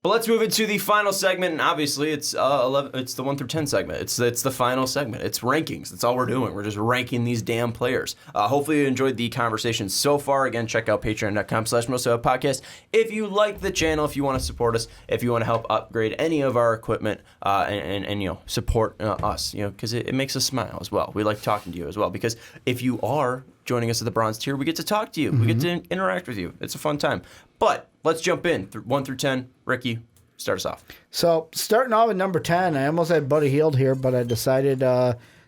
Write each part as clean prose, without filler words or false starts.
But let's move into the final segment, and obviously it's the 1 through 10 segment. It's the final segment. It's rankings. That's all we're doing. We're just ranking these damn players. Hopefully you enjoyed the conversation so far. Again, check out patreon.com/MostOutPodcast. If you like the channel, if you want to support us, if you want to help upgrade any of our equipment, and support us, because it makes us smile as well. We like talking to you as well, because if you are joining us at the bronze tier, we get to talk to you. We get to interact with you. It's a fun time. But let's jump in. 1 through 10. Ricky, start us off. So, starting off at number 10, I almost had Buddy Hield here, but I decided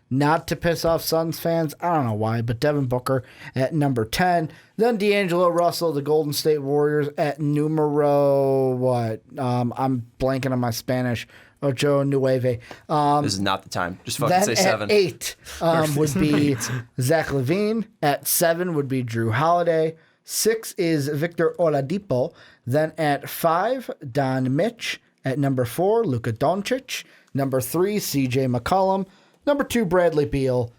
not to piss off Suns fans. I don't know why, but Devin Booker at number 10. Then D'Angelo Russell, the Golden State Warriors at numero, I'm blanking on my Spanish. Ocho Nueve. This is not the time. Just fucking say 7. At 8 would be Zach Lavine. At 7 would be Drew Holiday. 6 is Victor Oladipo. Then at 5, Don Mitch. At number 4, Luka Doncic. Number 3, CJ McCollum. Number 2, Bradley Beal,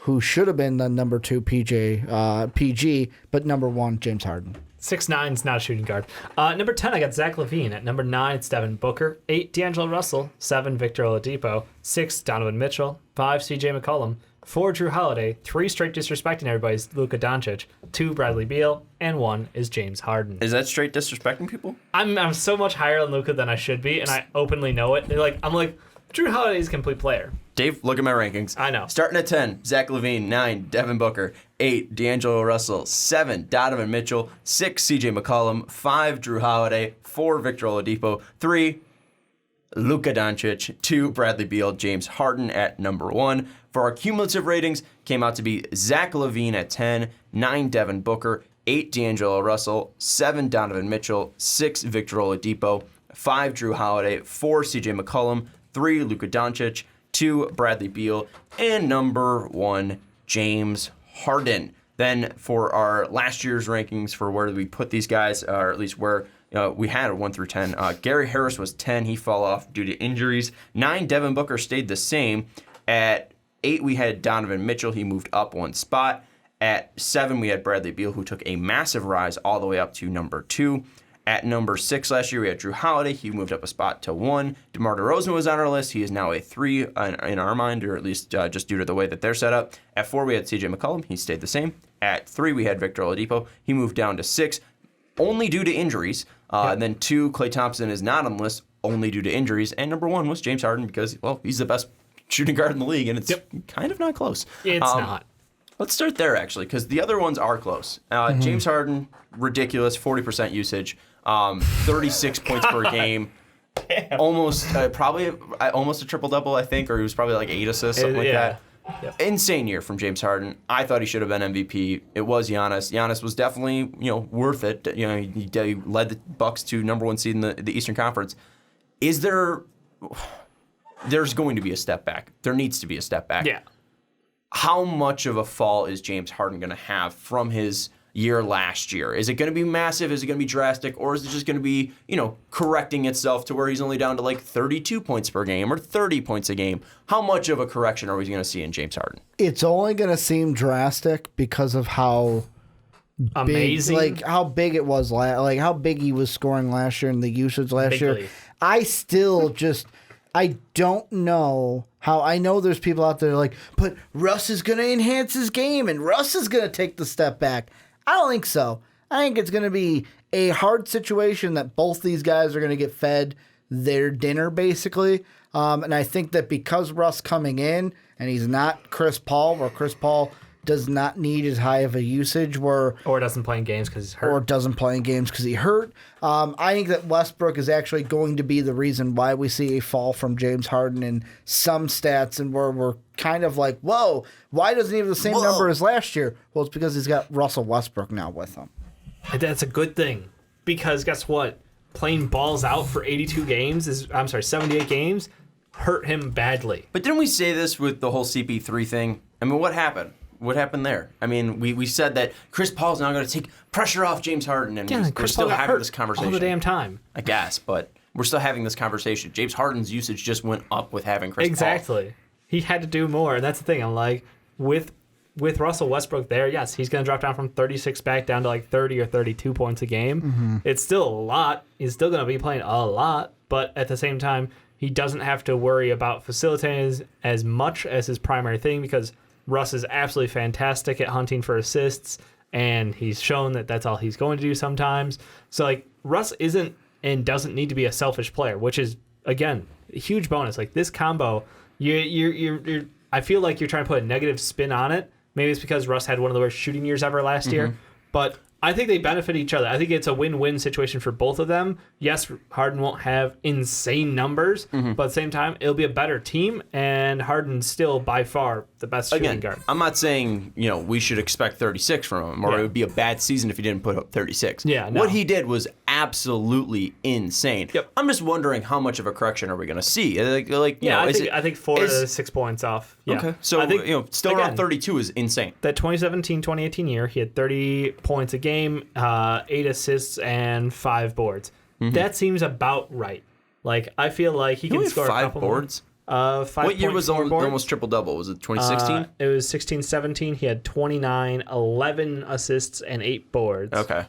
who should have been the number 2 PG, but number 1, James Harden. 6'9" not a shooting guard. Number 10, I got Zach Lavine. At number 9, it's Devin Booker. 8, D'Angelo Russell. 7, Victor Oladipo. 6, Donovan Mitchell. 5, CJ McCollum. 4, Drew Holiday. 3, straight disrespecting everybody's Luka Doncic. 2, Bradley Beal. And 1 is James Harden. Is that straight disrespecting people? I'm so much higher on Luka than I should be, and I openly know it. I'm like, Drew Holiday's a complete player. Dave, look at my rankings. I know. Starting at 10, Zach Lavine. 9, Devin Booker. 8, D'Angelo Russell. 7, Donovan Mitchell. 6, CJ McCollum. 5, Drew Holiday. 4, Victor Oladipo. 3, Luka Doncic. 2, Bradley Beal. James Harden at number 1. For our cumulative ratings, came out to be Zach Lavine at 10, 9, Devin Booker, 8, D'Angelo Russell, 7, Donovan Mitchell, 6, Victor Oladipo, 5, Drew Holiday, 4, CJ McCollum, 3, Luka Doncic, 2, Bradley Beal, and number 1, James Harden. Then for our last year's rankings for where we put these guys, or at least where we had a 1 through 10, Gary Harris was 10. He fell off due to injuries. 9, Devin Booker stayed the same. At 8, we had Donovan Mitchell. He moved up 1 spot. At 7, we had Bradley Beal, who took a massive rise all the way up to number 2. At number 6 last year, we had Drew Holiday. He moved up a spot to 1. DeMar DeRozan was on our list. He is now a 3 in our mind, or at least just due to the way that they're set up. At 4, we had CJ McCollum. He stayed the same. At 3, we had Victor Oladipo. He moved down to 6, only due to injuries. And then 2, Klay Thompson is not on the list, only due to injuries. And number 1 was James Harden because, he's the best shooting guard in the league, and it's kind of not close. It's not. Let's start there, actually, because the other ones are close. James Harden, ridiculous, 40% usage, 36 points per game, almost probably almost a triple-double, I think, or he was probably like 8 assists, something like that. Yep. Insane year from James Harden. I thought he should have been MVP. It was Giannis. Giannis was definitely, worth it. He led the Bucks to number 1 seed in the Eastern Conference. There's going to be a step back. There needs to be a step back. Yeah. How much of a fall is James Harden going to have from his year last year? Is it going to be massive? Is it going to be drastic? Or is it just going to be, correcting itself to where he's only down to like 32 points per game or 30 points a game? How much of a correction are we going to see in James Harden? It's only going to seem drastic because of how amazing, how big it was, how big he was scoring last year and the usage last year. I still I don't know how. I know there's people out there like, but Russ is going to enhance his game and Russ is going to take the step back. I don't think so. I think it's going to be a hard situation that both these guys are going to get fed their dinner, basically. And I think that because Russ coming in and he's not Chris Paul, where Chris Paul does not need as high of a usage, or doesn't play in games because he's hurt. Or doesn't play in games because he hurt. I think that Westbrook is actually going to be the reason why we see a fall from James Harden in some stats, and where we're kind of like, whoa, why doesn't he have the same number as last year? Well, it's because he's got Russell Westbrook now with him. That's a good thing, because guess what? Playing balls out for 78 games hurt him badly. But didn't we say this with the whole CP3 thing? I mean, what happened? What happened there? I mean, we said that Chris Paul's now going to take pressure off James Harden, and we're still having this conversation all the damn time. I guess, but we're still having this conversation. James Harden's usage just went up with having Chris Paul. Exactly. He had to do more, and that's the thing. I'm like, with with Russell Westbrook there, yes, he's going to drop down from 36 back down to like 30 or 32 points a game. It's still a lot. He's still going to be playing a lot, but at the same time, he doesn't have to worry about facilitating as much as his primary thing because Russ is absolutely fantastic at hunting for assists, and he's shown that that's all he's going to do sometimes. So, like, Russ isn't and doesn't need to be a selfish player, which is, again, a huge bonus. Like, this combo, you're I feel like you're trying to put a negative spin on it. Maybe it's because Russ had one of the worst shooting years ever last year, but I think they benefit each other. I think it's a win-win situation for both of them. Yes, Harden won't have insane numbers, but at the same time, it'll be a better team, and Harden's still by far the best shooting guard. I'm not saying we should expect 36 from him, or it would be a bad season if he didn't put up 36. Yeah, no. What he did was absolutely insane. Yep. I'm just wondering how much of a correction are we going to see? I think 4 to 6 points off. Yeah. Okay, so I think, still around 32 is insane. That 2017-2018 year, he had 30 points a game, 8 assists, and 5 boards. That seems about right. Like, I feel like he can score 5 a couple boards. More. 5 What year was almost triple-double? Was it 2016? It was 16-17. He had 29, 11 assists, and 8 boards. Okay.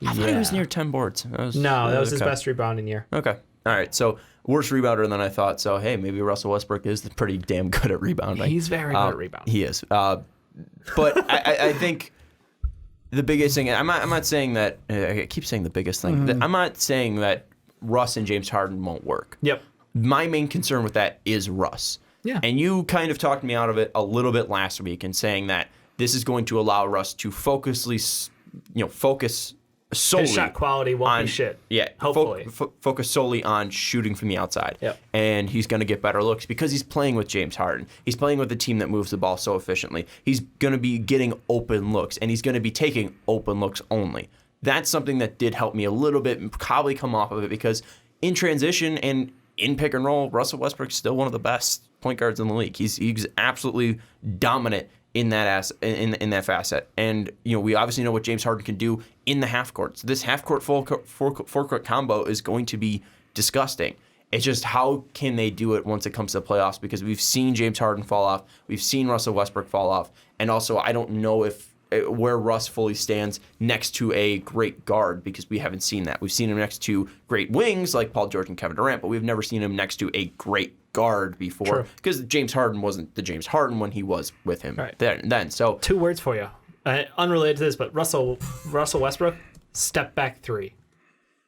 I thought he was near 10 boards. That was his best rebounding year. Okay. All right. So worse rebounder than I thought. So, hey, maybe Russell Westbrook is pretty damn good at rebounding. He's very good at rebounding. He is. But I think the biggest thing, I'm not saying that, I keep saying the biggest thing. I'm not saying that Russ and James Harden won't work. Yep. My main concern with that is Russ. Yeah. And you kind of talked me out of it a little bit last week in saying that this is going to allow Russ to focus solely. His shot quality won't be shit. Yeah, hopefully. Focus solely on shooting from the outside. Yep. And he's going to get better looks because he's playing with James Harden. He's playing with a team that moves the ball so efficiently. He's going to be getting open looks, and he's going to be taking open looks only. That's something that did help me a little bit and probably come off of it because in transition and in pick and roll, Russell Westbrook's still one of the best point guards in the league. He's absolutely dominant in that in that facet. And we obviously know what James Harden can do in the half court. So this half court forecourt combo is going to be disgusting. It's just how can they do it once it comes to the playoffs, because we've seen James Harden fall off, we've seen Russell Westbrook fall off, and also I don't know where Russ fully stands next to a great guard, because we haven't seen that. We've seen him next to great wings like Paul George and Kevin Durant, but we've never seen him next to a great guard before, because James Harden wasn't the James Harden when he was with him then. So 2 words for you, unrelated to this, but Russell Westbrook, step back 3.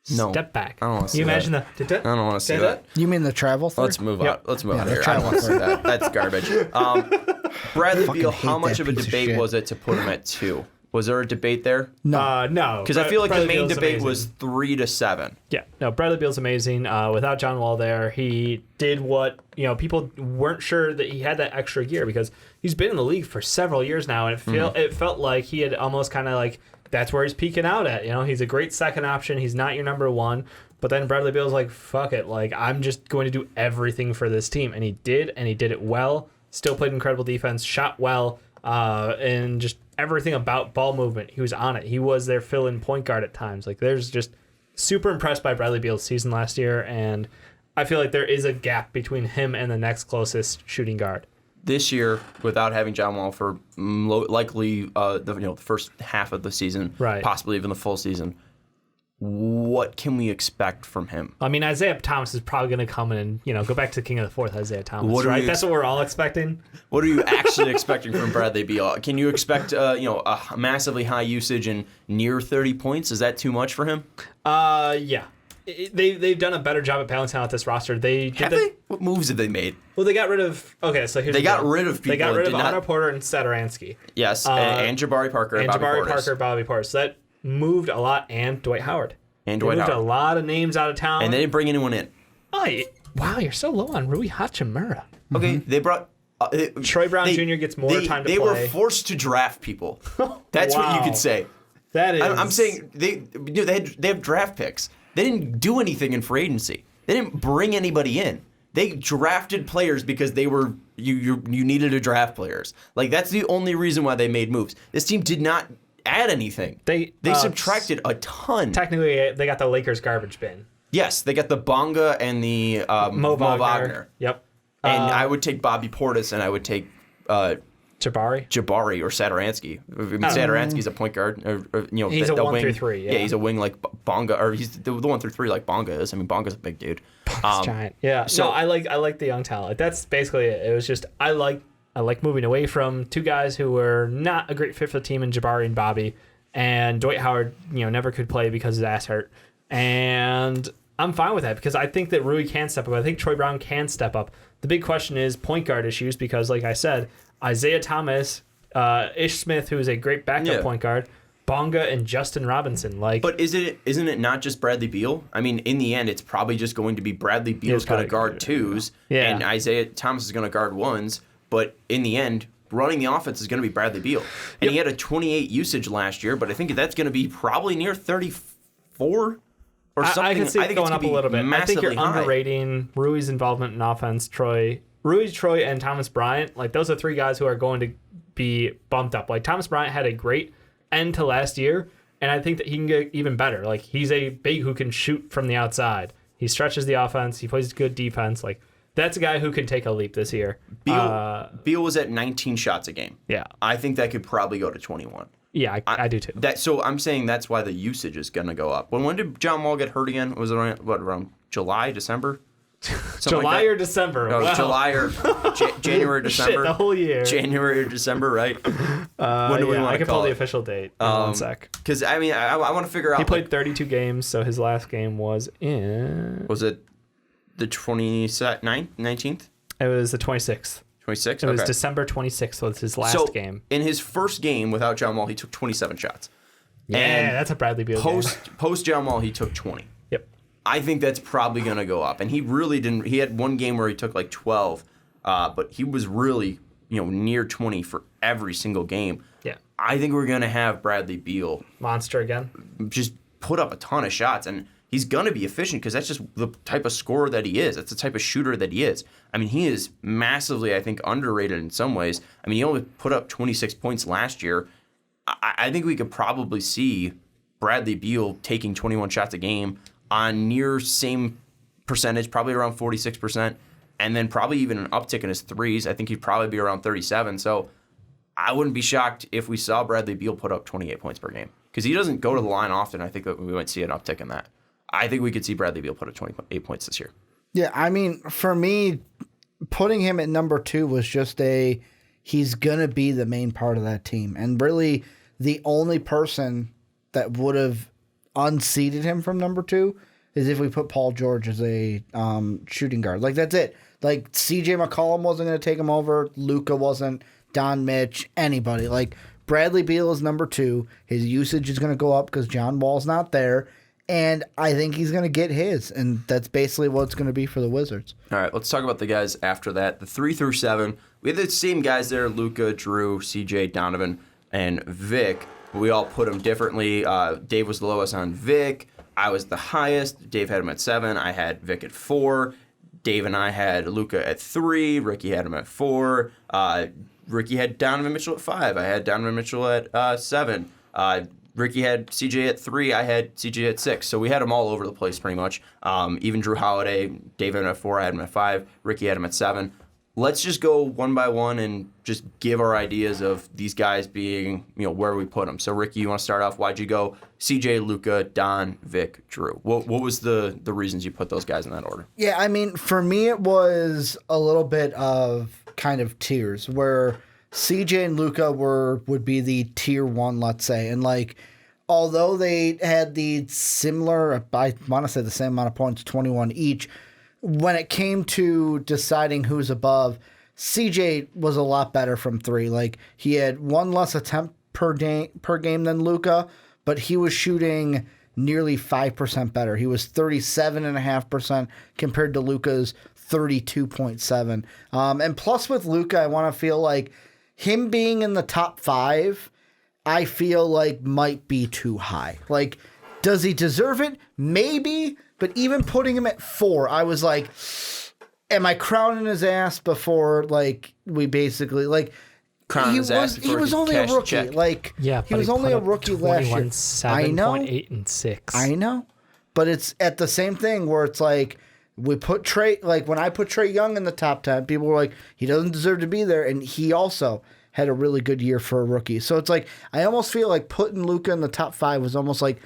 No. Step back. I don't want to see you that. imagine that? I don't want to see that. You mean the travel third? Let's move on. Let's move on the here. I don't want to see that. That's garbage. Bradley Beal, how much of a debate was it to put him at 2? Was there a debate there? No. Because I feel like Bradley the main Beal's debate amazing. was 3 to 7. Yeah. No, Bradley Beal's amazing. Without John Wall there, he did what people weren't sure that he had that extra year, because he's been in the league for several years now, and it felt like he had almost kind of like that's where he's peaking out at. He's a great second option. He's not your number 1. But then Bradley Beal's like, fuck it. Like, I'm just going to do everything for this team. And he did it well. Still played incredible defense, shot well, and just everything about ball movement. He was on it. He was their fill-in point guard at times. Like, there's just super impressed by Bradley Beal's season last year. And I feel like there is a gap between him and the next closest shooting guard. This year, without having John Wall for likely the first half of the season, possibly even the full season, what can we expect from him? I mean, Isaiah Thomas is probably going to come in and, go back to King of the Fourth, Isaiah Thomas, right? That's what we're all expecting. What are you actually expecting from Bradley Beal? Can you expect, a massively high usage and near 30 points? Is that too much for him? Yeah. They've done a better job at balancing out this roster. What moves have they made? Well, they got rid of. Okay, so here's they got rid of people. They got rid of Otto Porter and Satoransky. Yes, and Jabari Parker and Bobby Portis. Bobby Portis. So that moved a lot, and Dwight Howard. They moved a lot of names out of town, and they didn't bring anyone in. Oh, wow, you're so low on Rui Hachimura. Okay, they brought. Troy Brown Jr. gets more time to play. They were forced to draft people. That's what you could say. That is. I'm saying they have draft picks. They didn't do anything in free agency. They didn't bring anybody in. They drafted players because they were you needed to draft players. Like, that's the only reason why they made moves. This team did not add anything. They subtracted a ton. Technically, they got the Lakers garbage bin. Yes, they got the Bonga and the Mo Wagner. Yep. And I would take Bobby Portis, and I would take Jabari or Satoransky. I mean, Satoransky's a point guard. He's a 1-3. Yeah, he's a wing like Bonga, or he's the 1-3 like Bonga is. I mean, Bonga's a big dude. Giant. Yeah. So I like the young talent. That's basically it. It was just I like moving away from two guys who were not a great fit for the team in Jabari and Bobby, and Dwight Howard, never could play because his ass hurt. And I'm fine with that because I think that Rui can step up. I think Troy Brown can step up. The big question is point guard issues because, like I said, Isaiah Thomas, Ish Smith, who is a great backup point guard, Bonga, and Justin Robinson. But isn't it not just Bradley Beal? I mean, in the end, it's probably just going to be Bradley Beal's going to guard twos, and Isaiah Thomas is going to guard ones. But in the end, running the offense is going to be Bradley Beal. And he had a 28 usage last year, but I think that's going to be probably near 34 or something. I can see it going up a little bit. I think you're underrating Rui's involvement in offense. Rui, Troy, and Thomas Bryant, like those are three guys who are going to be bumped up. Like Thomas Bryant had a great end to last year, and I think that he can get even better. Like he's a big who can shoot from the outside. He stretches the offense. He plays good defense. Like that's a guy who can take a leap this year. Beal was at 19 shots a game. Yeah, I think that could probably go to 21. Yeah, I do too. So I'm saying that's why the usage is going to go up. When did John Wall get hurt again? Was it around July, December? July or December? No, wow. July or January, December. Shit, the whole year. January or December, right? When do we want to call I can pull it? the official date in 1 sec. Because I mean, I want to figure out. He played 32 games, so his last game was in. Was it the 19th? It was the 26th. 26th? It was December 26th was his last game. In his first game without John Wall, he took 27 shots. Yeah, and that's a Bradley Beal game. Post John Wall, he took 20. Yep. I think that's probably going to go up. And he really didn't. He had one game where he took like 12, but he was really near 20 for every single game. Yeah. I think we're going to have Bradley Beal. Monster again. Just put up a ton of shots. And he's going to be efficient because that's just the type of scorer that he is. That's the type of shooter that he is. I mean, he is massively, I think, underrated in some ways. I mean, he only put up 26 points last year. I think we could probably see Bradley Beal taking 21 shots a game on near same percentage, probably around 46%, and then probably even an uptick in his threes. I think he'd probably be around 37. So I wouldn't be shocked if we saw Bradley Beal put up 28 points per game because he doesn't go to the line often. I think that we might see an uptick in that. I think we could see Bradley Beal put up 28 points this year. Yeah, I mean, for me, putting him at number 2 was just he's going to be the main part of that team. And really, the only person that would have unseated him from number 2 is if we put Paul George as a shooting guard. Like, that's it. Like, CJ McCollum wasn't going to take him over. Luka wasn't. Don Mitch, anybody. Like, Bradley Beal is number 2. His usage is going to go up because John Wall's not there. And I think he's going to get his, and that's basically what it's going to be for the Wizards. All right, let's talk about the guys after that. The 3 through 7, we had the same guys there, Luka, Drew, CJ, Donovan, and Vic. We all put them differently. Dave was the lowest on Vic. I was the highest. Dave had him at 7. I had Vic at 4. Dave and I had Luka at 3. Ricky had him at 4. Ricky had Donovan Mitchell at 5. I had Donovan Mitchell at 7. Ricky had CJ at 3. I had CJ at 6. So we had them all over the place pretty much. Even Drew Holiday, Dave had him at 4. I had him at 5. Ricky had him at 7. Let's just go one by one and just give our ideas of these guys being, where we put them. So Ricky, you want to start off? Why'd you go CJ, Luka, Don, Vic, Drew? What was the reasons you put those guys in that order? Yeah, I mean, for me, it was a little bit of kind of tiers where CJ and Luka would be the tier 1, let's say. And like, although they had the similar, I want to say the same amount of points, 21 each, when it came to deciding who's above, CJ was a lot better from 3. Like, he had 1 less attempt per game than Luka, but he was shooting nearly 5% better. He was 37.5% compared to Luka's 32.7. And plus with Luka, I want to feel like him being in the top 5, I feel like might be too high. Like, does he deserve it? Maybe. But even putting him at 4, I was like, am I crowning his ass before, like, we basically, like, crowning his ass before he was only a rookie. Check. Like, yeah, he was only a rookie last year. 7.8 and 6. I know. But it's at the same thing where it's like, we put Trey, like, when I put Trey Young in the top 10, people were like, he doesn't deserve to be there. And he also, had a really good year for a rookie. So it's like I almost feel like putting Luka in the top 5 was almost like,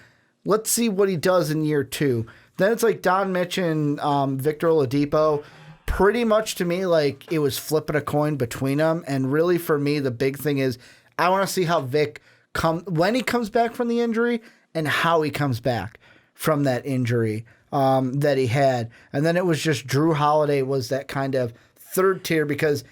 let's see what he does in year 2. Then it's like Don Mitch and Victor Oladipo. Pretty much to me, like it was flipping a coin between them. And really for me, the big thing is I want to see how Vic when he comes back from the injury and how he comes back from that injury that he had. And then it was just Drew Holiday was that kind of third tier because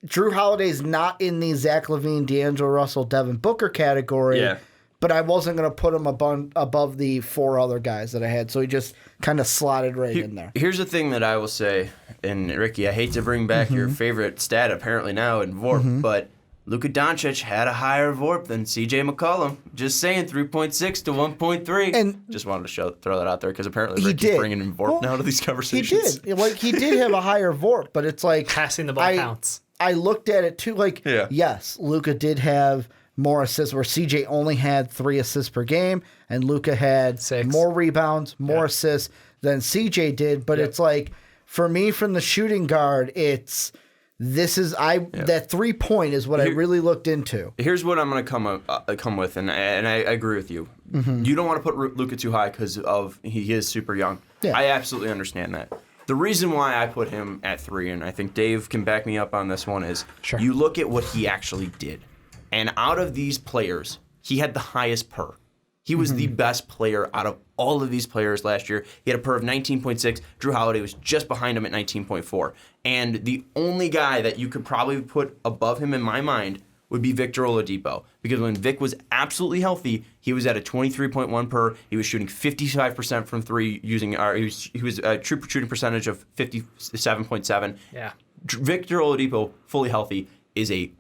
Drew Holiday's not in the Zach Lavine, D'Angelo Russell, Devin Booker category. Yeah. But I wasn't going to put him above the 4 other guys that I had. So he just kind of slotted right in there. Here's the thing that I will say, and Ricky, I hate to bring back your favorite stat apparently now in VORP, but Luka Doncic had a higher VORP than CJ McCollum. Just saying, 3.6 to 1.3. And just wanted to throw that out there because apparently Ricky's bringing in VORP now to these conversations. He did. Like, he did have a higher VORP, but it's like... Passing the ball counts. I looked at it too, like, yes, Luka did have more assists, where CJ only had 3 assists per game, and Luka had 6. more rebounds, more assists than CJ did. But it's like, for me, from the shooting guard, that 3-point is what I really looked into. Here's what I'm going to come with, and I agree with you. You don't want to put Luka too high because he is super young. Yeah. I absolutely understand that. The reason why I put him at 3, and I think Dave can back me up on this one, is you look at what he actually did. And out of these players, he had the highest PER. He was the best player out of all of these players last year. He had a PER of 19.6. Drew Holiday was just behind him at 19.4. And the only guy that you could probably put above him in my mind would be Victor Oladipo. Because when Vic was absolutely healthy, he was at a 23.1 PER. He was shooting 55% from 3 using he was a true shooting percentage of 57.7. Yeah. Victor Oladipo, fully healthy, is a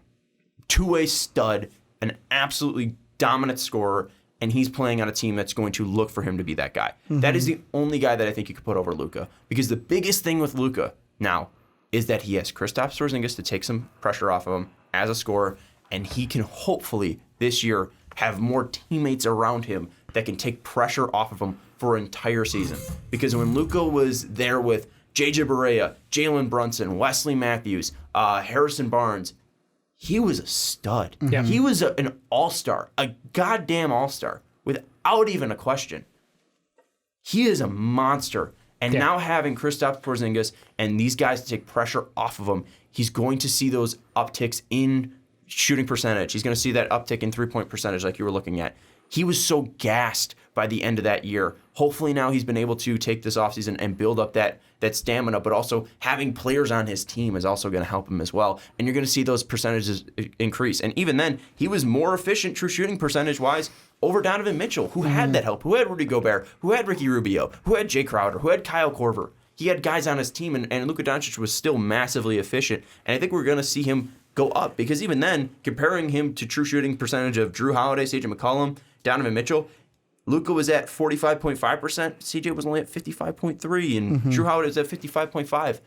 two-way stud, an absolutely dominant scorer, and he's playing on a team that's going to look for him to be that guy. That is the only guy that I think you could put over Luka. Because the biggest thing with Luka now is that he has Kristaps Porzingis to take some pressure off of him as a scorer, and he can hopefully this year have more teammates around him that can take pressure off of him for an entire season. Because when Luka was there with J.J. Barea, Jalen Brunson, Wesley Matthews, Harrison Barnes, he was a stud. Yeah. He was an all-star, a goddamn all-star, without even a question. He is a monster. And now having Kristaps Porzingis and these guys to take pressure off of him, he's going to see those upticks in shooting percentage. He's going to see that uptick in 3-point percentage like you were looking at. He was so gassed by the end of that year. Hopefully now he's been able to take this offseason and build up that stamina, but also having players on his team is also going to help him as well. And you're going to see those percentages increase. And even then, he was more efficient true shooting percentage-wise over Donovan Mitchell, who had that help, who had Rudy Gobert, who had Ricky Rubio, who had Jay Crowder, who had Kyle Korver. He had guys on his team, and Luka Doncic was still massively efficient. And I think we're going to see him go up, because even then, comparing him to true shooting percentage of Drew Holiday, CJ McCollum, Donovan Mitchell, Luka was at 45.5%, CJ was only at 55.3%, and Drew Holiday was at 55.5%.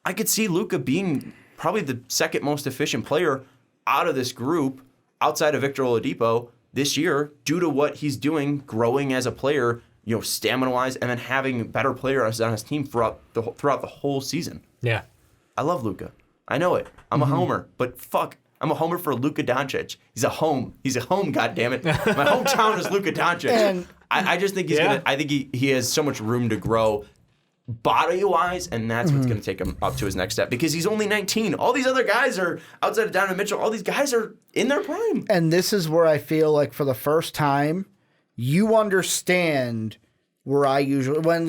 I could see Luka being probably the second most efficient player out of this group, outside of Victor Oladipo, this year, due to what he's doing, growing as a player, stamina-wise, and then having better players on his team throughout the whole season. Yeah. I love Luka. I know it. I'm a homer, but fuck, I'm a homer for Luka Doncic. He's a home, goddammit. My hometown is Luka Doncic. And I just think I think he has so much room to grow body-wise, and that's what's going to take him up to his next step, because he's only 19. All these other guys are, outside of Donovan Mitchell, all these guys are in their prime. And this is where I feel like for the first time, you understand where I usually, when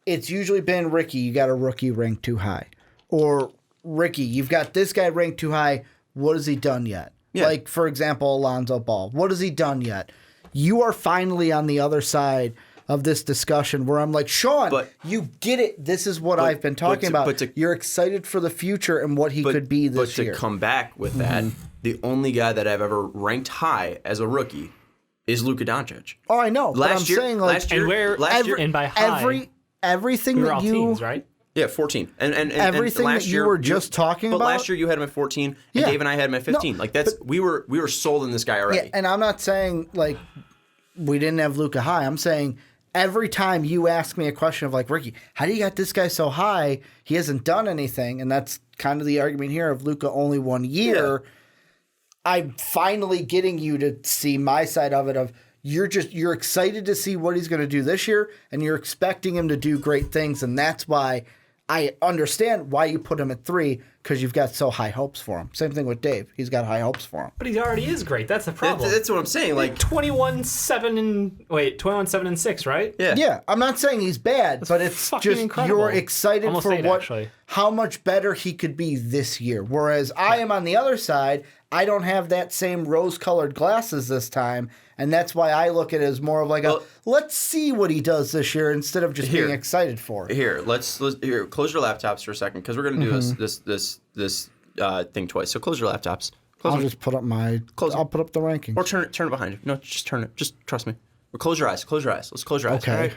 it's usually been, Ricky, you got a rookie ranked too high. Or, Ricky, you've got this guy ranked too high. What has he done yet? Yeah. Like, for example, Alonzo Ball. What has he done yet? You are finally on the other side of this discussion where I'm like, Sean, you get it. This is what I've been talking about. You're excited for the future and what he could be this year. But to come back with that, the only guy that I've ever ranked high as a rookie is Luka Doncic. Oh, I know. Last year, and by high, everything we were that all teams, right? Yeah, 14. And everything last that you were just talking about. But last year you had him at 14, and Dave and I had him at 15. No, we were sold on this guy already. Yeah, and I'm not saying we didn't have Luka high. I'm saying every time you ask me a question of Ricky, how do you got this guy so high? He hasn't done anything, and that's kind of the argument here of Luka only 1 year. Yeah. I'm finally getting you to see my side of it. Of you're excited to see what he's going to do this year, and you're expecting him to do great things, and that's why I understand why you put him at 3, because you've got so high hopes for him. Same thing with Dave. He's got high hopes for him. But he already is great. That's the problem. That's what I'm saying. Like 21-7-6, right? Yeah. Yeah, I'm not saying he's bad, but it's just incredible. you're excited Almost for 8, what actually. how much better he could be this year. Whereas I am on the other side. I don't have that same rose-colored glasses this time, and that's why I look at it as more of like let's see what he does this year instead of just being excited for it. Here, let's close your laptops for a second because we're gonna do this thing twice. So close your laptops. I'll just put up I'll put up the rankings. Or turn it behind you. No, just turn it. Just trust me. Or close your eyes. Close your eyes. Let's close your eyes. Okay. All right?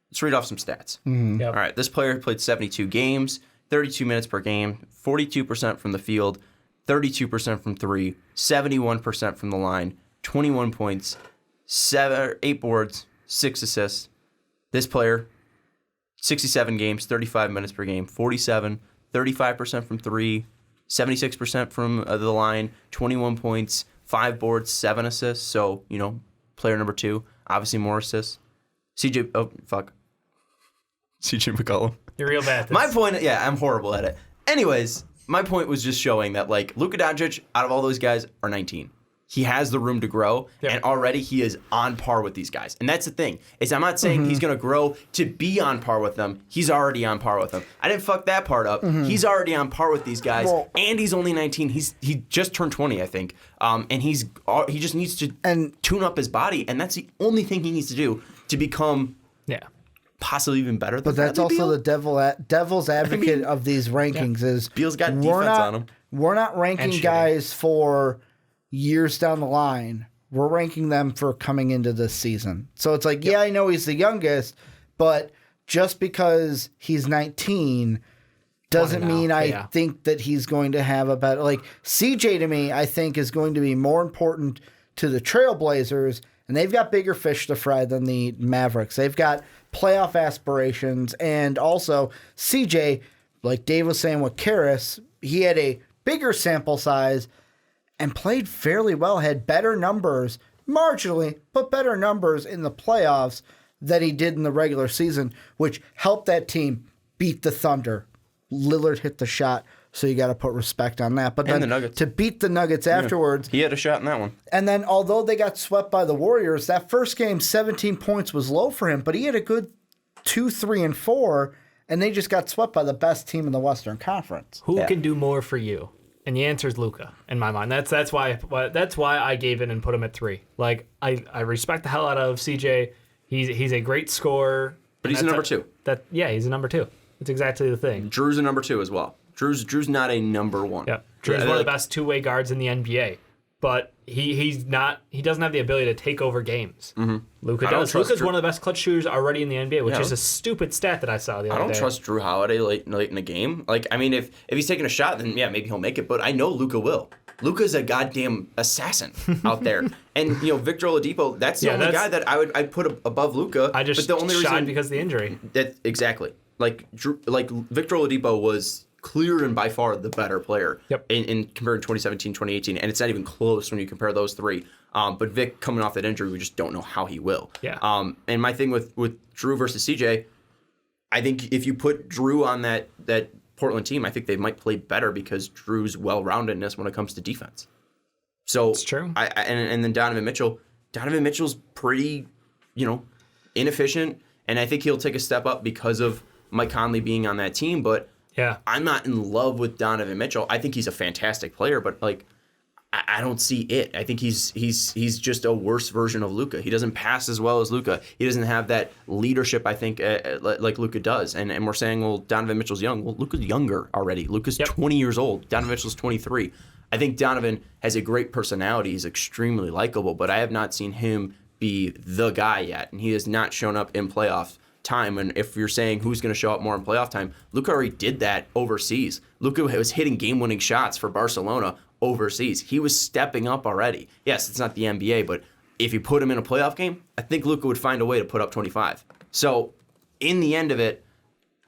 Let's read off some stats. Yep. All right. This player played 72 games, 32 minutes per game, 42% from the field, 32% from 3, 71% from the line, 21 points, 8 boards, 6 assists. This player, 67 games, 35 minutes per game, 47, 35% from 3, 76% from the line, 21 points, 5 boards, 7 assists. So, player number 2, obviously more assists. CJ McCollum. You're real bad at this. My point, I'm horrible at it. Anyways, my point was just showing that, Luka Doncic, out of all those guys, are 19. He has the room to grow, and already he is on par with these guys. And that's the thing, is I'm not saying he's going to grow to be on par with them. He's already on par with them. I didn't fuck that part up. He's already on par with these guys, and he's only 19. He just turned 20, I think. And he just needs to tune up his body, and that's the only thing he needs to do to become possibly even better than But that's Bradley also Beal. the devil's advocate of these rankings is Beal's got defense on him. We're not ranking guys for years down the line. We're ranking them for coming into this season. So it's like, I know he's the youngest, but just because he's 19 doesn't mean I think that he's going to have a better... CJ to me, I think, is going to be more important to the Trailblazers, and they've got bigger fish to fry than the Mavericks. They've got playoff aspirations, and also CJ, like Dave was saying with Karras, he had a bigger sample size and played fairly well, had better numbers, marginally, but better numbers in the playoffs than he did in the regular season, which helped that team beat the Thunder. Lillard hit the shot, so you got to put respect on that. But then the Nuggets. To beat the Nuggets afterwards... He had a shot in that one. And then, although they got swept by the Warriors, that first game, 17 points was low for him, but he had a good 2, 3, and 4, and they just got swept by the best team in the Western Conference. Who can do more for you? And the answer is Luka, in my mind. That's why I gave in and put him at 3. I respect the hell out of CJ. He's a great scorer. But he's a number 2. He's a number 2. That's exactly the thing. Drew's a number 2 as well. Drew's not a number 1. Yeah, Drew's one of the best two-way guards in the NBA, but he's not. He doesn't have the ability to take over games. Luka does. Luka's one of the best clutch shooters already in the NBA, which is a stupid stat that I saw the other day. I don't trust Drew Holiday late in the game. If he's taking a shot, then maybe he'll make it. But I know Luka will. Luka's a goddamn assassin out there, and Victor Oladipo. That's the only guy that I'd put above Luka. I just but the only reason because of the injury. Exactly. Victor Oladipo was clear and by far the better player in comparing 2017, 2018, and it's not even close when you compare those three. But Vic coming off that injury, we just don't know how he will. Yeah. And my thing with Drew versus CJ, I think if you put Drew on that Portland team, I think they might play better because Drew's well-roundedness when it comes to defense. So it's true. And then Donovan Mitchell's pretty, inefficient, and I think he'll take a step up because of Mike Conley being on that team, but I'm not in love with Donovan Mitchell. I think he's a fantastic player, but I don't see it. I think he's just a worse version of Luka. He doesn't pass as well as Luka. He doesn't have that leadership, I think, like Luka does. And we're saying, well, Donovan Mitchell's young. Well, Luka's younger already. Luka's 20 years old. Donovan Mitchell's 23. I think Donovan has a great personality. He's extremely likable, but I have not seen him be the guy yet, and he has not shown up in playoff time. And if you're saying who's going to show up more in playoff time, Luka already did that overseas. Luka was hitting game-winning shots for Barcelona overseas. He was stepping up already. Yes, it's not the NBA, but if you put him in a playoff game, I think Luka would find a way to put up 25. So in the end of it,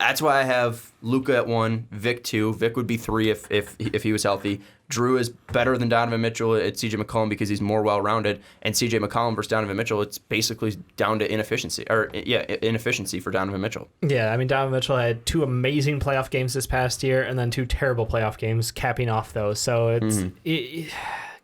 That's why I have Luka at 1, Vic 2. Vic would be 3 if he was healthy. Drew is better than Donovan Mitchell at CJ McCollum because he's more well-rounded. And CJ McCollum versus Donovan Mitchell, it's basically down to inefficiency for Donovan Mitchell. Yeah, I mean, Donovan Mitchell had 2 amazing playoff games this past year and then 2 terrible playoff games capping off those. So it's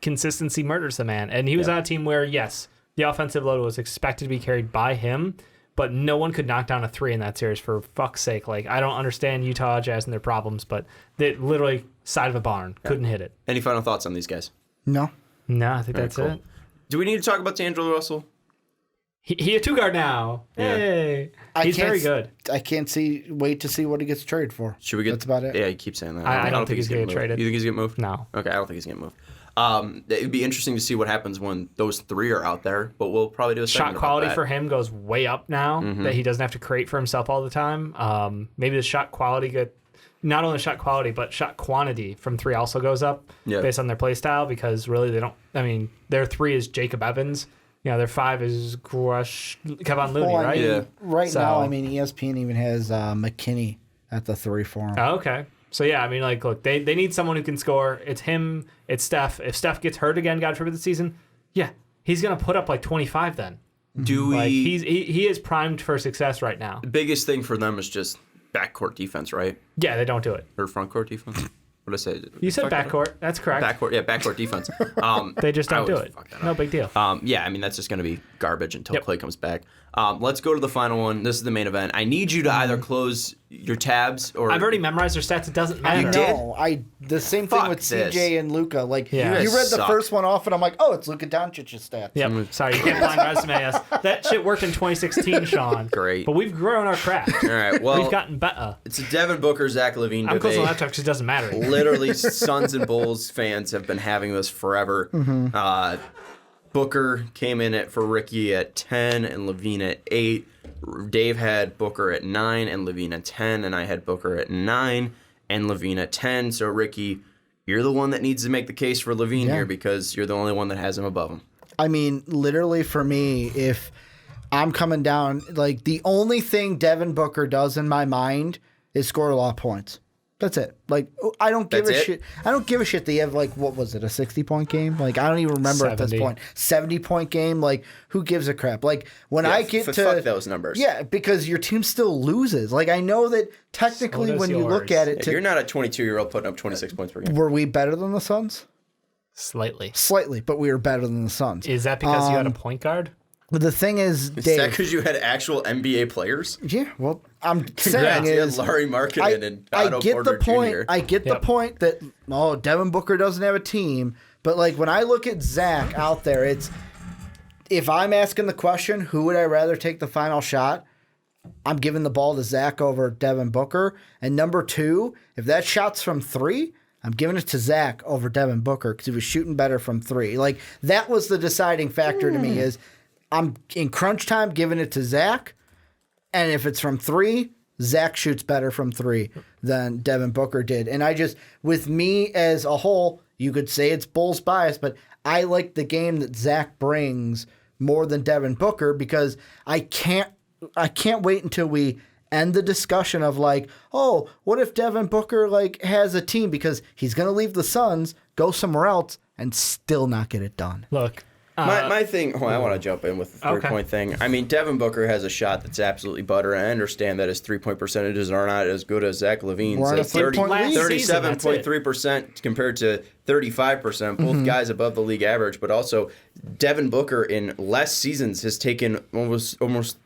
consistency murders the man. And he was on a team where, yes, the offensive load was expected to be carried by him, but no one could knock down a 3 in that series, for fuck's sake. Like, I don't understand Utah Jazz and their problems, but they literally side of a barn. Couldn't hit it. Any final thoughts on these guys? No. No, I think that's cool. it. Do we need to talk about D'Angelo Russell? He a 2-guard now. Yeah. Hey. He's very good. I can't wait to see what he gets traded for. Should we get? That's about it. Yeah, you keep saying that. I don't think he's going to get traded. You think he's going to move? No. Okay, I don't think he's going to move. It'd be interesting to see what happens when those 3 are out there, but we'll probably do a segment shot quality about that. for him goes way up now that he doesn't have to create for himself all the time. Maybe the shot quality not only shot quality but shot quantity from 3 also goes up based on their play style, because really their 3 is Jacob Evans. Their 5 is Kevon Looney, right? Yeah. Right now, ESPN even has McKinney at the 3 for him. Oh, okay. So, yeah, look, they need someone who can score. It's him. It's Steph. If Steph gets hurt again, God forbid, the season, he's going to put up 25 then. He is primed for success right now. The biggest thing for them is just backcourt defense, right? Yeah, they don't do it. Or frontcourt defense? What did I say? You said backcourt. That's correct. Backcourt defense. They just don't do it. No big deal. That's just going to be garbage until Clay comes back. Let's go to the final one. This is the main event. I need you to either close your tabs or... I've already memorized their stats. It doesn't matter. The same thing with CJ and Luka. Like, you read the first one off, and I'm like, oh, it's Luka Doncic's stats. Yep. Sorry, you can't blind resume us. That shit worked in 2016, Sean. Great. But we've grown our craft. All right, well... We've gotten better. It's a Devin Booker, Zach Lavine debate. I'm closing the laptop because it doesn't matter. Literally, Suns and Bulls fans have been having this forever. Booker came in for Ricky at 10 and Lavine at 8. Dave had Booker at 9 and Lavine at 10, and I had Booker at 9 and Lavine at 10. So, Ricky, you're the one that needs to make the case for Lavine here because you're the only one that has him above him. Literally for me, if I'm coming down, like, the only thing Devin Booker does in my mind is score a lot of points. That's it. Like, I don't give a shit. I don't give a shit that you have, like, what was it, a 60-point game? Like, I don't even remember 70. At this point. 70-point game? Like, who gives a crap? Like, when I get to... Fuck those numbers. Yeah, because your team still loses. Like, I know that technically when you look at it... You're not a 22-year-old putting up 26 points per game. Were we better than the Suns? Slightly. Slightly, but we were better than the Suns. Is that because you had a point guard? But the thing is, Dave... Is that because you had actual NBA players? Yeah, well, I'm saying you had Larry Markkinen and Otto Porter Jr. I get the point that, Devin Booker doesn't have a team. But, like, when I look at Zach out there, it's... If I'm asking the question, who would I rather take the final shot? I'm giving the ball to Zach over Devin Booker. And number 2, if that shot's from 3... I'm giving it to Zach over Devin Booker because he was shooting better from 3. Like, that was the deciding factor to me is I'm in crunch time giving it to Zach, and if it's from 3, Zach shoots better from 3 than Devin Booker did. And with me as a whole, you could say it's Bulls bias, but I like the game that Zach brings more than Devin Booker because I can't wait until we end the discussion of like, oh, what if Devin Booker like has a team because he's going to leave the Suns, go somewhere else, and still not get it done. Look, my thing. I want to jump in with the 3-point thing. Devin Booker has a shot that's absolutely butter. I understand that his 3-point percentages are not as good as Zach Lavine's. We're at a 37.3% compared to 35%. Both guys above the league average, but also Devin Booker in less seasons has taken almost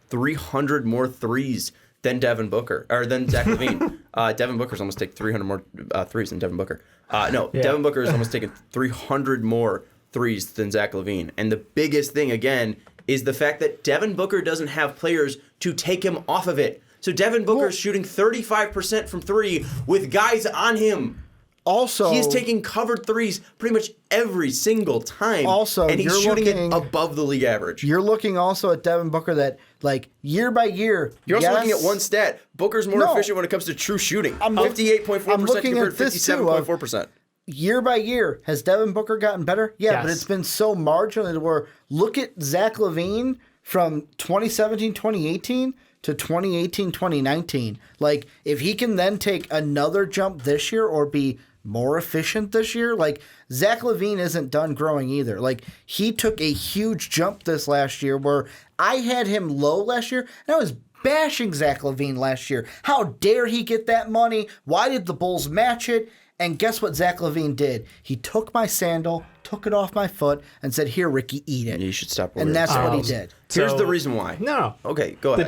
300 more threes than Devin Booker or than Zach Lavine. Devin Booker's almost taken 300 more threes than Devin Booker. Devin Booker has almost taken 300 more threes than Zach Lavine. And the biggest thing, again, is the fact that Devin Booker doesn't have players to take him off of it. So Devin Booker is shooting 35% from 3 with guys on him. Also, he's taking covered threes pretty much every single time. Also, and he's shooting it above the league average. You're looking also at Devin Booker that, like, year by year. You're also looking at one stat. Booker's more efficient when it comes to true shooting. 58.4% compared to 57.4%. Year by year, has Devin Booker gotten better? Yeah, but it's been so marginal where look at Zach Lavine from 2017, 2018 to 2018, 2019. Like, if he can then take another jump this year or be more efficient this year, like, Zach Lavine isn't done growing either. Like, he took a huge jump this last year where I had him low last year, and I was bashing Zach Lavine last year. How dare he get that money? Why did the Bulls match it? And guess what Zach Lavine did? He took my sandal, took it off my foot, and said, "Here, Ricky, eat it." You should stop. And that's what he did. Here's the reason why. No. Okay, go ahead.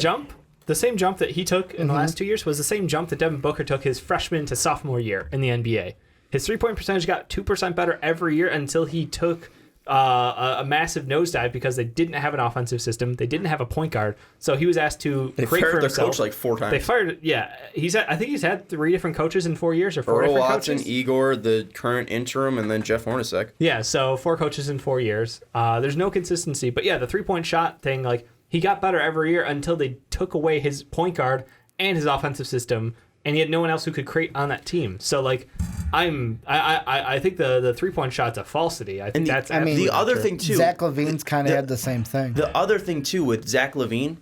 The same jump that he took in the last 2 years was the same jump that Devin Booker took his freshman to sophomore year in the NBA. His 3-point percentage got 2% better every year until he took a massive nosedive because they didn't have an offensive system. They didn't have a point guard. So he was asked to create for himself. They fired their coach like 4 times. They fired, yeah. I think he's had 3 different coaches in 4 years or 4 Earl different Watson, coaches. Igor, the current interim, and then Jeff Hornacek. Yeah, so 4 coaches in 4 years. There's no consistency. But yeah, the 3-point shot thing, like, he got better every year until they took away his point guard and his offensive system, and he had no one else who could create on that team. So, like, I think the 3-point shot's a falsity. I think that's the other thing too. Zach Lavine's kind of had the same thing. The other thing too with Zach Lavine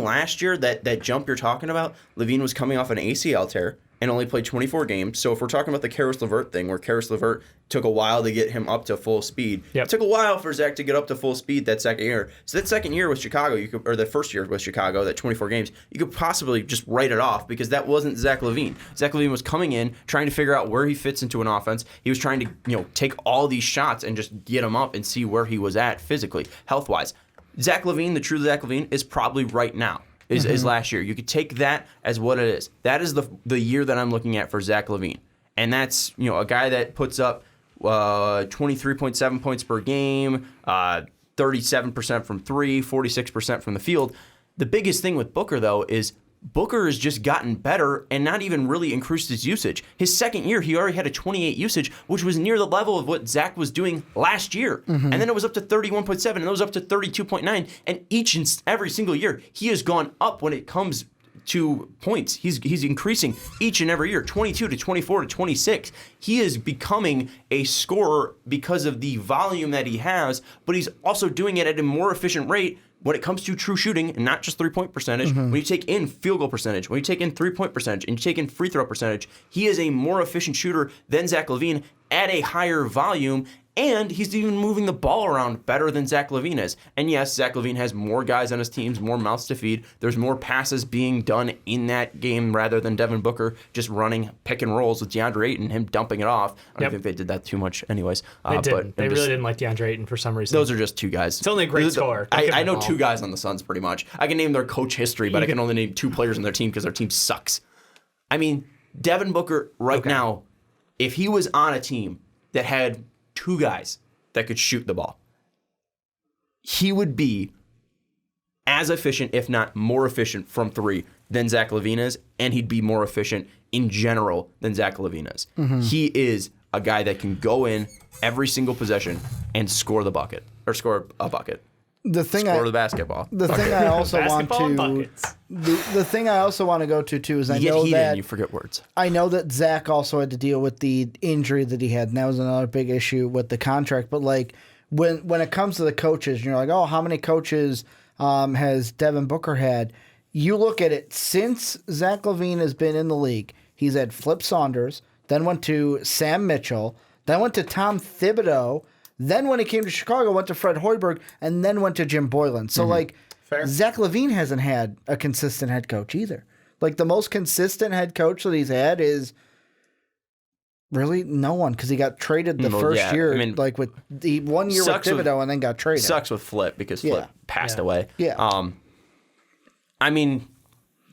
last year, that jump you're talking about, Lavine was coming off an ACL tear and only played 24 games. So if we're talking about the Karis LeVert thing, where Karis LeVert took a while to get him up to full speed, Yep. It took a while for Zach to get up to full speed that second year. So that second year with Chicago, or the first year with Chicago, that 24 games, you could possibly just write it off because that wasn't Zach Lavine. Zach Lavine was coming in, trying to figure out where he fits into an offense. He was trying to take all these shots and just get him up and see where he was at physically, health-wise. Zach Lavine, the true Zach Lavine, is probably right now. Is last year. You could take that as what it is. That is the year that I'm looking at for Zach Lavine. And that's, a guy that puts up 23.7 points per game, 37% from 3, 46% from the field. The biggest thing with Booker, though, is Booker has just gotten better and not even really increased his usage. His second year, he already had a 28 usage, which was near the level of what Zach was doing last year. And then it was up to 31.7, and it was up to 32.9. And each and every single year, he has gone up when it comes to points. He's increasing each and every year, 22 to 24 to 26. He is becoming a scorer because of the volume that he has, but he's also doing it at a more efficient rate when it comes to true shooting, and not just 3-point percentage. When you take in field goal percentage, when you take in 3-point percentage, and you take in free throw percentage, he is a more efficient shooter than Zach Lavine at a higher volume. And he's even moving the ball around better than Zach Lavine is. And yes, Zach Lavine has more guys on his teams, more mouths to feed. There's more passes being done in that game rather than Devin Booker just running pick and rolls with DeAndre Ayton, him dumping it off. I don't think they did that too much anyways. They didn't. They really didn't like DeAndre Ayton for some reason. Those are just 2 guys. It's only a great scorer. I know 2 guys on the Suns pretty much. I can name their coach history, but I can only name 2 players on their team because their team sucks. I mean, Devin Booker now, if he was on a team that had 2 guys that could shoot the ball, he would be as efficient, if not more efficient from 3 than Zach Lavine is, and he'd be more efficient in general than Zach Lavine is. He is a guy that can go in every single possession and score the bucket, or score a bucket. The thing Score the basketball. The thing I also want Basketball and to buckets. the thing I also want to go to too is You get heated and you forget words. I know that Zach also had to deal with the injury that he had, and that was another big issue with the contract. But like when it comes to the coaches, you're like, oh, how many coaches has Devin Booker had? You look at it since Zach Lavine has been in the league. He's had Flip Saunders, then went to Sam Mitchell, then went to Tom Thibodeau. Then when he came to Chicago, went to Fred Hoiberg, and then went to Jim Boylan. So, Zach Lavine hasn't had a consistent head coach either. Like, the most consistent head coach that he's had is really no one, because he got traded the first year, with the 1 year with Thibodeau, and then got traded. Sucks with Flip, because Flip passed away. Yeah. I mean,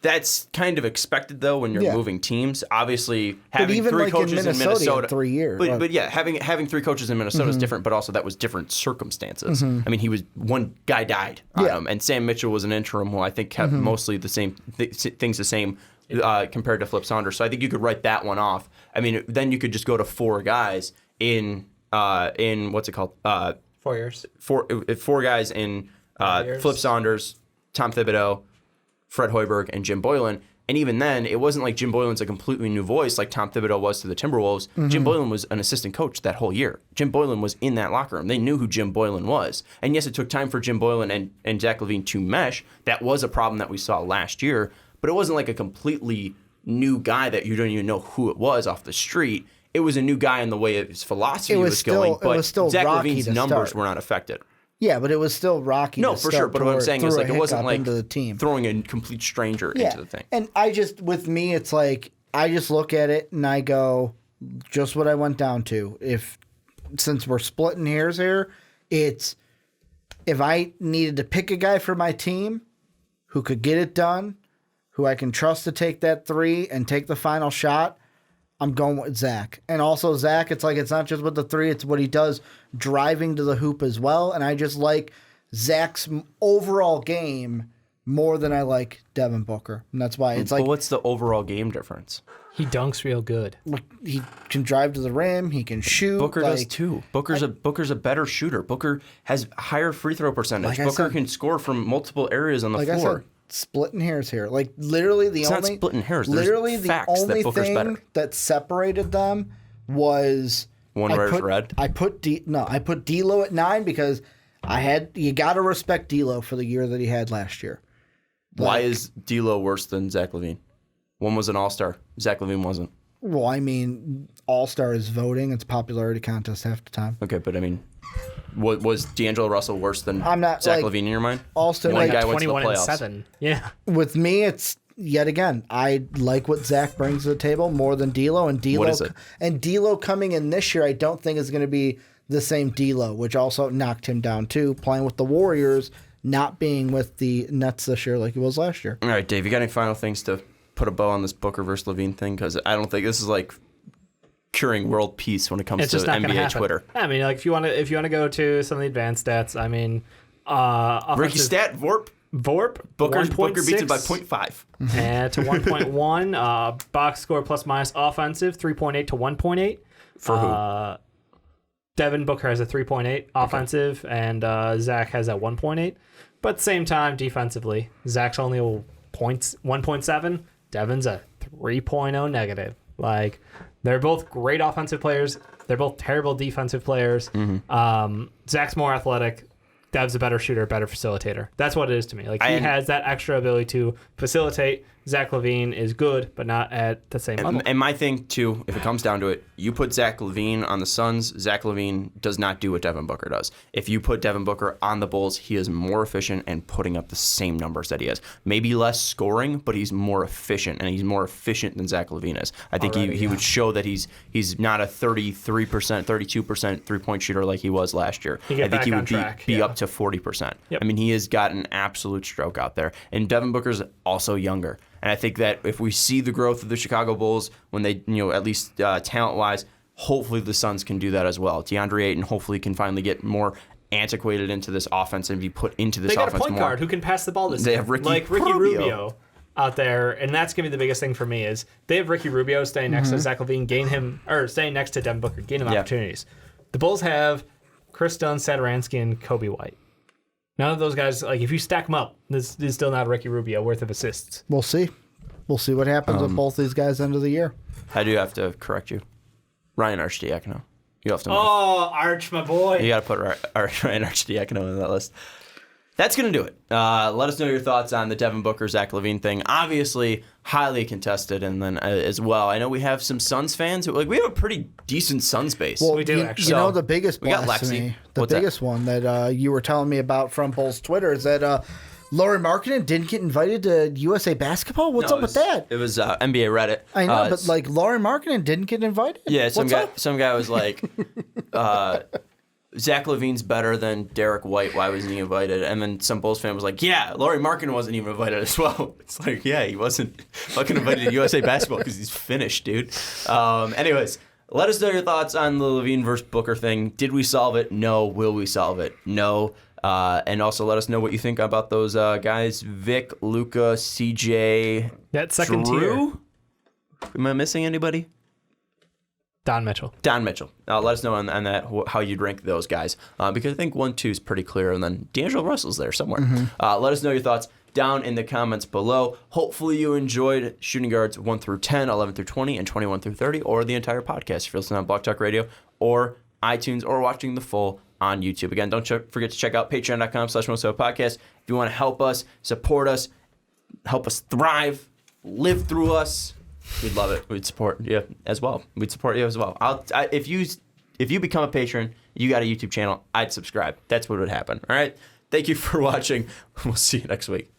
that's kind of expected, though, when you're moving teams. Obviously, having 3 coaches in Minnesota, 3 years. But yeah, having 3 coaches in Minnesota is different, but also that was different circumstances. I mean, one guy died on him, and Sam Mitchell was an interim who I think kept mostly the same things the same compared to Flip Saunders. So I think you could write that one off. I mean, then you could just go to 4 guys in what's it called? 4 years. 4 guys in Flip Saunders, Tom Thibodeau, Fred Hoiberg, and Jim Boylan, And even then, it wasn't like Jim Boylan's a completely new voice like Tom Thibodeau was to the Timberwolves. Jim Boylan was an assistant coach that whole year. Jim Boylan was in that locker room. They knew who Jim Boylan was. And yes, it took time for Jim Boylan and Zach Lavine to mesh. That was a problem that we saw last year. But it wasn't like a completely new guy that you don't even know who it was off the street. It was a new guy in the way his philosophy was going. But Zach Lavine's numbers were not affected. Yeah, but it was still rocky. No, for sure. But what I'm saying is, like, it wasn't like into the team. throwing a complete stranger into the thing. And with me, it's like I just look at it and I go, just what I went down to. Since we're splitting hairs here, it's if I needed to pick a guy for my team who could get it done, who I can trust to take that three and take the final shot, I'm going with Zach. And also Zach, it's like it's not just with the three, it's what he does driving to the hoop as well. And I just like Zach's overall game more than I like Devin Booker. And that's why it's like... But what's the overall game difference? He dunks real good. He can drive to the rim. He can shoot. Booker does too. Booker's a better shooter. Booker has higher free throw percentage. Booker can score from multiple areas on the floor. I said, splitting hairs here. Like literally the it's only... not splitting hairs. Literally There's the facts only that Booker's thing better. that separated them was... One wears red? I put D'Lo at 9 because you got to respect D'Lo for the year that he had last year. Why is D'Lo worse than Zach Lavine? One was an all-star. Zach Lavine wasn't. Well, I mean, all-star is voting. It's a popularity contest half the time. Okay, but I mean, was D'Angelo Russell worse than Zach Lavine in your mind? All-star, one guy 21 and 7. Yeah. With me, it's yet again, I like what Zach brings to the table more than D'Lo. And D'Lo, what is it? And D'Lo coming in this year, I don't think is going to be the same D'Lo, which also knocked him down too, playing with the Warriors, not being with the Nets this year like he was last year. All right, Dave, you got any final things to put a bow on this Booker versus Lavine thing? Because I don't think this is like curing world peace when it comes to NBA Twitter. I mean, like if you want to go to some of the advanced stats, I mean, Ricky stat Vorp Booker beats it by 0.5 and to 1.1 box score plus minus offensive 3.8 to 1.8 for who? Devin Booker has a 3.8 offensive and Zach has a 1.8, but at the same time defensively Zach's only 1.7, Devin's a 3.0 negative. Like they're both great offensive players, they're both terrible defensive players. Zach's more athletic, Dev's a better shooter, better facilitator. That's what it is to me. Like he has that extra ability to facilitate. Zach Lavine is good, but not at the same level. And my thing too, if it comes down to it, you put Zach Lavine on the Suns, Zach Lavine does not do what Devin Booker does. If you put Devin Booker on the Bulls, he is more efficient and putting up the same numbers that he has. Maybe less scoring, but he's more efficient, and he's more efficient than Zach Lavine is. I think he would show that he's not a 33%, 32% three-point shooter like he was last year. I think he would be up to 40%. Yep. I mean, he has got an absolute stroke out there. And Devin Booker's also younger. And I think that if we see the growth of the Chicago Bulls, when they, at least talent-wise, hopefully the Suns can do that as well. DeAndre Ayton hopefully can finally get more antiquated into this offense and be put into this offense more. They got a point guard who can pass the ball this They game. have Ricky Rubio out there, and that's going to be the biggest thing for me is they have Ricky Rubio staying next to Zach Lavine, staying next to Devin Booker, gain him opportunities. The Bulls have Chris Dunn, Satoransky, and Kobe White. None of those guys, like if you stack them up, this is still not Ricky Rubio worth of assists. We'll see. We'll see what happens with both these guys end of the year. I do have to correct you. Ryan Arcidiacono. You have to move. Oh, Arch, my boy. You got to put Ryan Arcidiacono on that list. That's going to do it. Let us know your thoughts on the Devin Booker, Zach Lavine thing. Obviously, highly contested, and then as well, I know we have some Suns fans. We have a pretty decent Suns base. Well, we do, actually. You know, the biggest we got blasphemy, Lexi. One that you were telling me about from Bulls Twitter is that Lauri Markkanen didn't get invited to USA Basketball? What's up with that? It was NBA Reddit. I know, but like Lauri Markkanen didn't get invited? Yeah, some guy was like, Zach Lavine's better than Derek White. Why wasn't he invited? And then some Bulls fan was like, yeah, Lauri Markkanen wasn't even invited as well. It's like, yeah, he wasn't fucking invited to USA Basketball because he's finished, dude. Anyways, let us know your thoughts on the Lavine versus Booker thing. Did we solve it? No. Will we solve it? No. And also let us know what you think about those guys, Vic, Luka, CJ, that second Drew? tier. Am I missing anybody? Don Mitchell. Let us know on that how you'd rank those guys because I think 1-2 is pretty clear, and then D'Angelo Russell's there somewhere. Let us know your thoughts down in the comments below. Hopefully you enjoyed Shooting Guards 1 through 10, 11 through 20, and 21 through 30, or the entire podcast if you're listening on Block Talk Radio or iTunes, or watching the full on YouTube. Again, don't forget to check out patreon.com/MoSoPodcast if you want to help us, support us, help us thrive, live through us. We'd love it. We'd support you as well. We'd support you as well. If you become a patron, you got a YouTube channel, I'd subscribe. That's what would happen. All right? Thank you for watching. We'll see you next week.